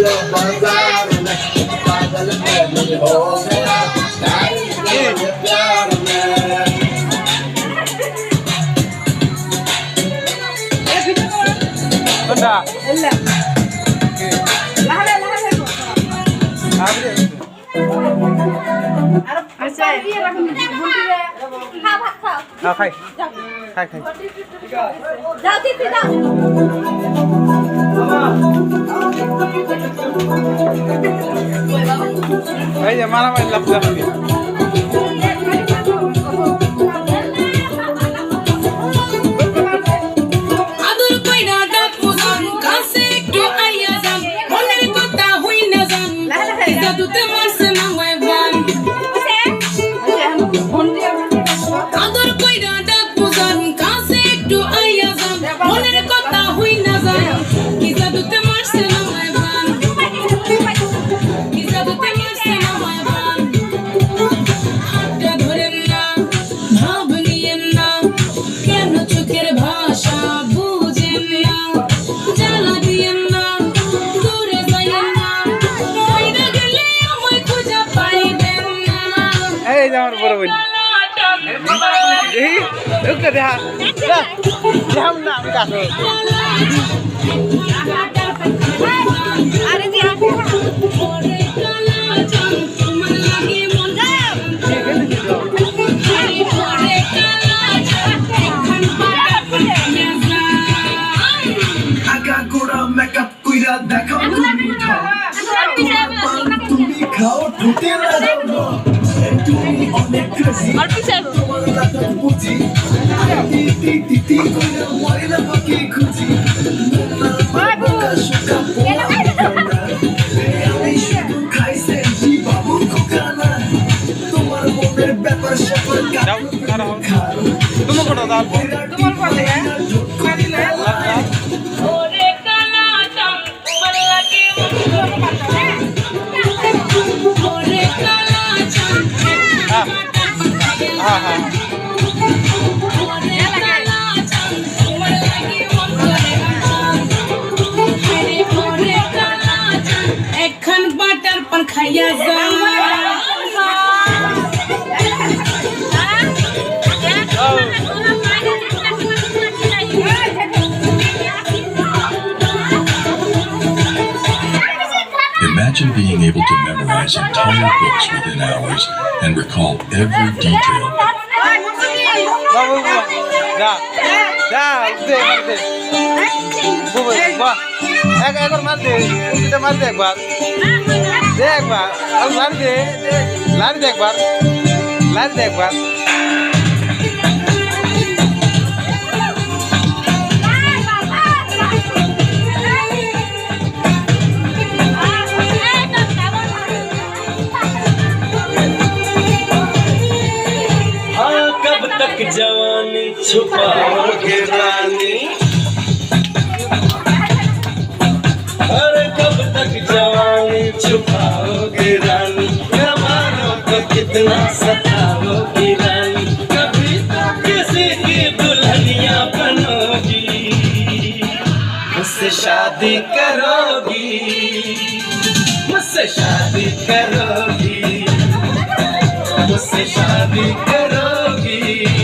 चलो बाजार में पागल मैं हो गया तेरे प्यार में Benda. ഇല്ല ലഹല ലഹല Habis. আচ্ছা বুলটিরে খাও ভাত খাও Ah, khai. Khai khai. যাও দিদি যাও Hey, ya mana main laptop ni? আদর কইরা ডাকো জান কাছে একটু আইয়া যান মনের কথা হই না জান জাদুতে মারছে না ওয়াইবান আদর কইরা ডাকো জান কাছে একটু আইয়া যান মনের কথা হই না জান কি জাদুতে মারছে না ওয়াইবান কি জাদুতে মারছে না ওয়াইবান হাতটা ধরেন না ভাব নিয়েন না কেন চোখের ভাষা বুঝেন না জ্বালা দিয়েন না দূরে যাইয়েন না কইরা গেলে আমায় খুঁজে পাইবেন না Hey, jangan berbun. Eh, udah dah. Dah. Jam nak dah. আরে দি ওরে কালা জান তোমার লাগে মন আরে ওরে কালা জান এখন পাটা পাইয়া যায় আগা গোড়া মেকআপ কইরা দেখাও তুমি খাও তুমি খাও ঢুকে না যাও তুমি অনেক ক্রেজি তোমার লাগা বুঝি টি টি টি কইরা মরে না বাকি খুঁজি বাবুকা সুকা আমি শুধু খাইছে জি বাবু কোকানা তোমার মনের ব্যাপার স্যাপার Jam, cara. Tunggu kau dah. তোমার পড়ে ওরে কালা জান তোমার লাগে ওরে কালা জান Ah, ah. ওরে কালা জান তোমার লাগে মন করে আরে ওরে কালা জান এখন বাটার পান খাইয়া যা Imagine being able to memorize entire books within hours and recall every detail. Babu, dah. Dah, udah. Babu, bah. Ekor mar de. Kita mar de ekbar. De ekbar. Al lari de. Lari de ekbar. Lari de ekbar. हाँ कब तक जवानी छुपाओगे रानी अरे कब तक जवानी छुपाओगे रानी जवानों को कितना सताओगे रानी कभी तो किसी की दुल्हनिया बनोगी मुझसे शादी करोगी मुझसे शादी करोगी मुझसे शादी करोगी